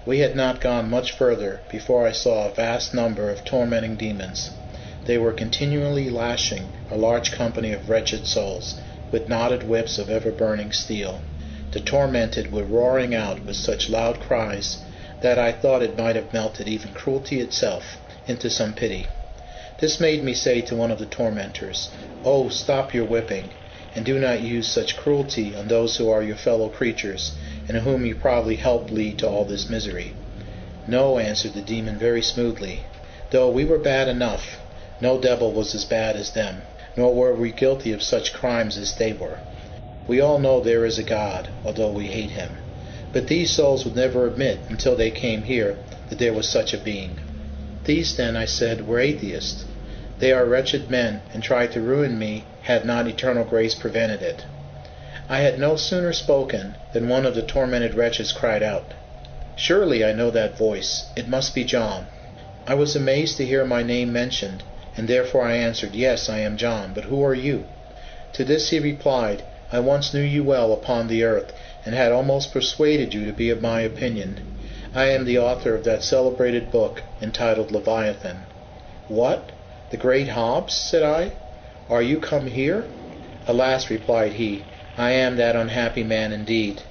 We had not gone much further before I saw a vast number of tormenting demons. They were continually lashing a large company of wretched souls with knotted whips of ever-burning steel. The tormented were roaring out with such loud cries that I thought it might have melted even cruelty itself into some pity. This made me say to one of the tormentors, "Oh, stop your whipping, and do not use such cruelty on those who are your fellow creatures, and whom you probably helped lead to all this misery." "No," answered the demon very smoothly. "Though we were bad enough, no devil was as bad as them, nor were we guilty of such crimes as they were. We all know there is a God, although we hate him. But these souls would never admit, until they came here, that there was such a being." "These, then," I said, "were atheists. They are wretched men, and tried to ruin me had not eternal grace prevented it." I had no sooner spoken than one of the tormented wretches cried out, "Surely I know that voice. It must be John." I was amazed to hear my name mentioned, and therefore I answered, "Yes, I am John, but who are you?" To this he replied, "I once knew you well upon the earth, and had almost persuaded you to be of my opinion. I am the author of that celebrated book entitled Leviathan." "What? The great Hobbes?" said I. "Are you come here?" "Alas," replied he, "I am that unhappy man indeed.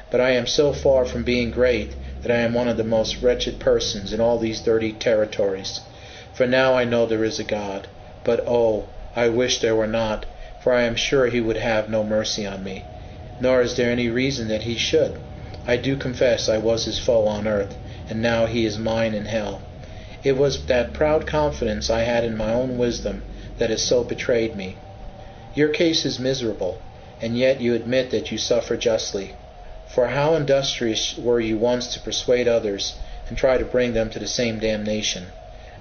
But I am so far from being great that I am one of the most wretched persons in all these dirty territories. For now I know there is a God. But oh, I wish there were not, for I am sure he would have no mercy on me. Nor is there any reason that he should. I do confess I was his foe on earth, and now he is mine in hell. It was that proud confidence I had in my own wisdom that has so betrayed me. Your case is miserable, and yet you admit that you suffer justly. For how industrious were you once to persuade others, and try to bring them to the same damnation.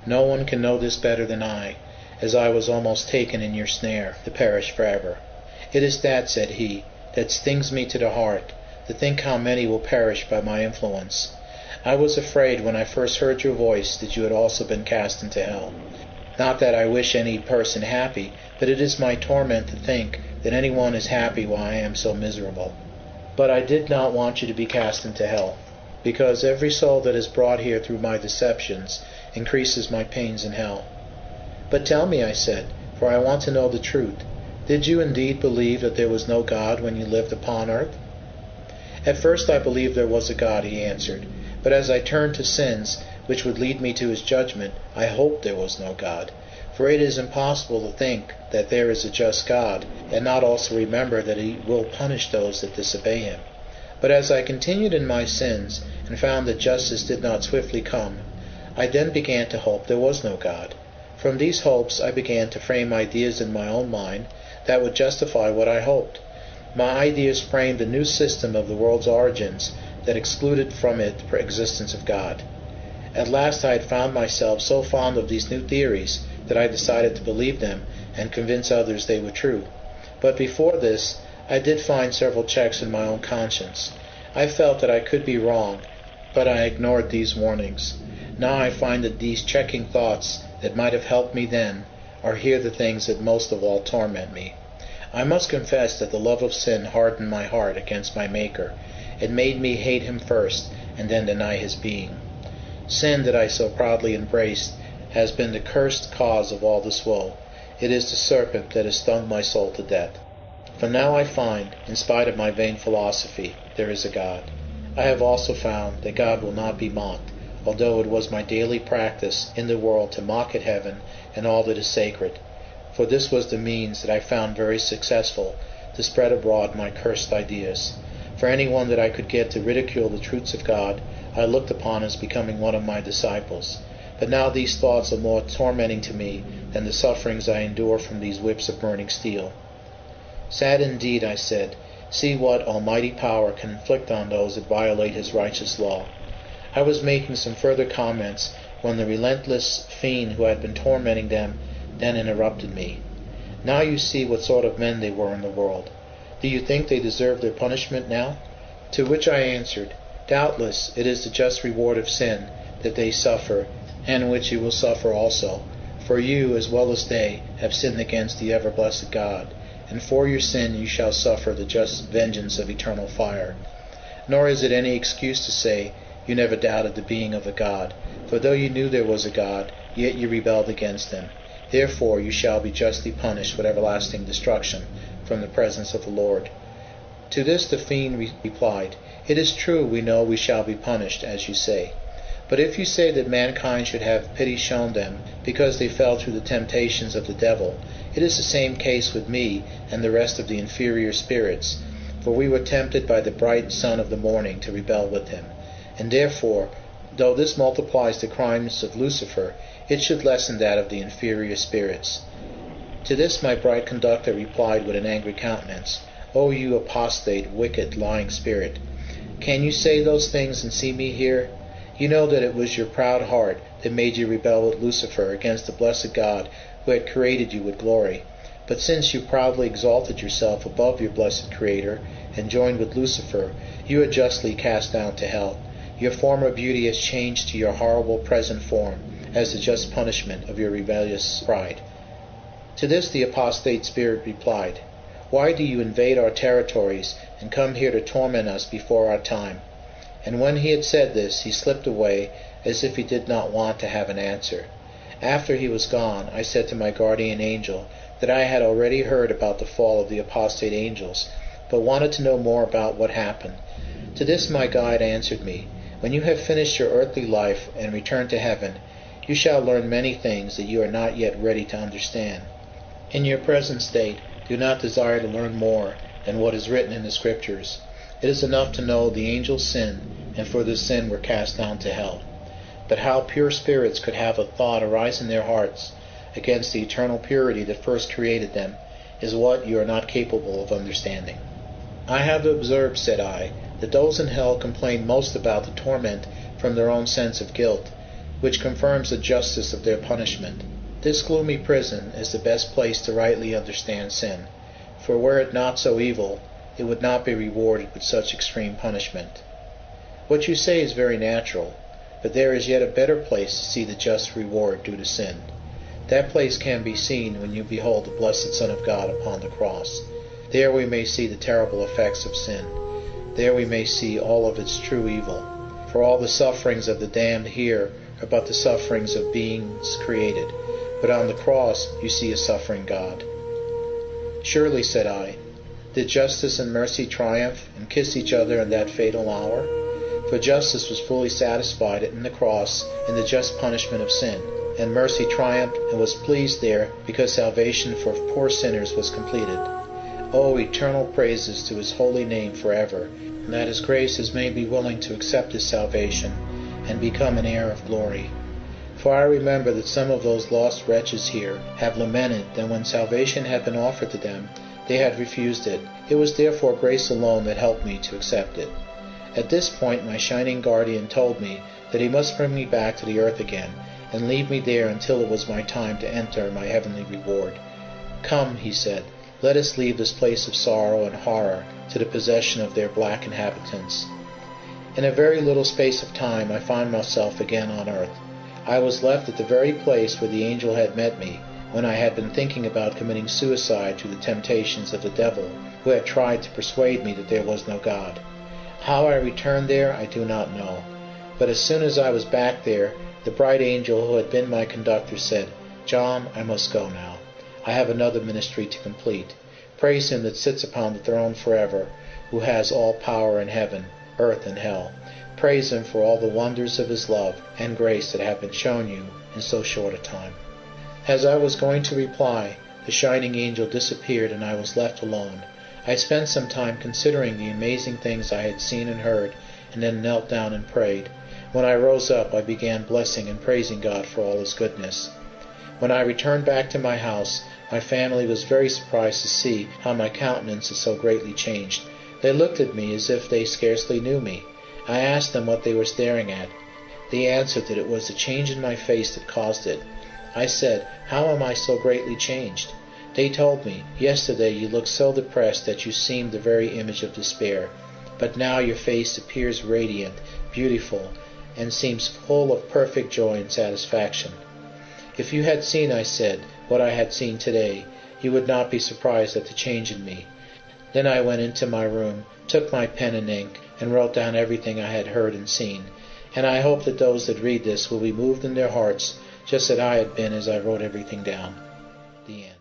No one can know this better than I, as I was almost taken in your snare, to perish forever. It is that," said he, "that stings me to the heart, to think how many will perish by my influence. I was afraid when I first heard your voice that you had also been cast into hell. Not that I wish any person happy, but it is my torment to think that any one is happy while I am so miserable. But I did not want you to be cast into hell, because every soul that is brought here through my deceptions increases my pains in hell." "But tell me," I said, "for I want to know the truth. Did you indeed believe that there was no God when you lived upon earth?" "At first I believed there was a God," he answered, "but as I turned to sins, which would lead me to his judgment, I hoped there was no God. For it is impossible to think that there is a just God, and not also remember that he will punish those that disobey him. But as I continued in my sins, and found that justice did not swiftly come, I then began to hope there was no God. From these hopes I began to frame ideas in my own mind that would justify what I hoped. My ideas framed a new system of the world's origins that excluded from it the existence of God. At last I had found myself so fond of these new theories that I decided to believe them and convince others they were true. But before this, I did find several checks in my own conscience. I felt that I could be wrong, but I ignored these warnings. Now I find that these checking thoughts that might have helped me then are here the things that most of all torment me. I must confess that the love of sin hardened my heart against my Maker. It made me hate him first, and then deny his being. Sin that I so proudly embraced has been the cursed cause of all this woe. It is the serpent that has stung my soul to death. For now I find, in spite of my vain philosophy, there is a God. I have also found that God will not be mocked, although it was my daily practice in the world to mock at heaven and all that is sacred. For this was the means that I found very successful to spread abroad my cursed ideas. For anyone that I could get to ridicule the truths of God, I looked upon as becoming one of my disciples. But now these thoughts are more tormenting to me than the sufferings I endure from these whips of burning steel. Sad indeed, I said, see what almighty power can inflict on those that violate his righteous law. I was making some further comments when the relentless fiend who had been tormenting them then interrupted me. Now you see what sort of men they were in the world. Do you think they deserve their punishment now? To which I answered, doubtless it is the just reward of sin that they suffer, and which you will suffer also. For you, as well as they, have sinned against the ever-blessed God, and for your sin you shall suffer the just vengeance of eternal fire. Nor is it any excuse to say, you never doubted the being of a God. For though you knew there was a God, yet you rebelled against him. Therefore you shall be justly punished with everlasting destruction from the presence of the Lord. To this the fiend replied, It is true, we know we shall be punished, as you say. But if you say that mankind should have pity shown them, because they fell through the temptations of the devil, it is the same case with me and the rest of the inferior spirits. For we were tempted by the bright sun of the morning to rebel with him. And therefore, though this multiplies the crimes of Lucifer, it should lessen that of the inferior spirits. To this my bright conductor replied with an angry countenance, O you apostate, wicked, lying spirit! Can you say those things and see me here? You know that it was your proud heart that made you rebel with Lucifer against the blessed God who had created you with glory. But since you proudly exalted yourself above your blessed Creator and joined with Lucifer, you are justly cast down to hell. Your former beauty has changed to your horrible present form as the just punishment of your rebellious pride. To this the apostate spirit replied, Why do you invade our territories and come here to torment us before our time? And when he had said this, he slipped away as if he did not want to have an answer. After he was gone, I said to my guardian angel that I had already heard about the fall of the apostate angels, but wanted to know more about what happened. To this my guide answered me, When you have finished your earthly life and return to heaven, you shall learn many things that you are not yet ready to understand. In your present state, do not desire to learn more than what is written in the Scriptures. It is enough to know the angels sinned, and for this sin were cast down to hell. But how pure spirits could have a thought arise in their hearts against the eternal purity that first created them is what you are not capable of understanding. I have observed, said I, that those in hell complain most about the torment from their own sense of guilt, which confirms the justice of their punishment. This gloomy prison is the best place to rightly understand sin, for were it not so evil, it would not be rewarded with such extreme punishment. What you say is very natural, but there is yet a better place to see the just reward due to sin. That place can be seen when you behold the blessed Son of God upon the cross. There we may see the terrible effects of sin. There we may see all of its true evil. For all the sufferings of the damned here are but the sufferings of beings created, but on the cross you see a suffering God. Surely, said I, did justice and mercy triumph and kiss each other in that fatal hour? For justice was fully satisfied in the cross in the just punishment of sin, and mercy triumphed and was pleased there because salvation for poor sinners was completed. O eternal praises to his holy name forever, and that his grace has made me willing to accept his salvation and become an heir of glory. For I remember that some of those lost wretches here have lamented that when salvation had been offered to them, they had refused it. It was therefore grace alone that helped me to accept it. At this point my shining guardian told me that he must bring me back to the earth again, and leave me there until it was my time to enter my heavenly reward. Come, he said, let us leave this place of sorrow and horror to the possession of their black inhabitants. In a very little space of time I found myself again on earth. I was left at the very place where the angel had met me, when I had been thinking about committing suicide through the temptations of the devil, who had tried to persuade me that there was no God. How I returned there I do not know, but as soon as I was back there, the bright angel who had been my conductor said, John, I must go now. I have another ministry to complete. Praise him that sits upon the throne forever, who has all power in heaven, earth, and hell. Praise him for all the wonders of his love and grace that have been shown you in so short a time. As I was going to reply, the shining angel disappeared and I was left alone. I spent some time considering the amazing things I had seen and heard, and then knelt down and prayed. When I rose up, I began blessing and praising God for all his goodness. When I returned back to my house, my family was very surprised to see how my countenance had so greatly changed. They looked at me as if they scarcely knew me. I asked them what they were staring at. They answered that it was the change in my face that caused it. I said, How am I so greatly changed? They told me, Yesterday you looked so depressed that you seemed the very image of despair, but now your face appears radiant, beautiful, and seems full of perfect joy and satisfaction. If you had seen, I said, what I had seen today, you would not be surprised at the change in me. Then I went into my room, took my pen and ink, and wrote down everything I had heard and seen. And I hope that those that read this will be moved in their hearts, just as I had been as I wrote everything down. The end.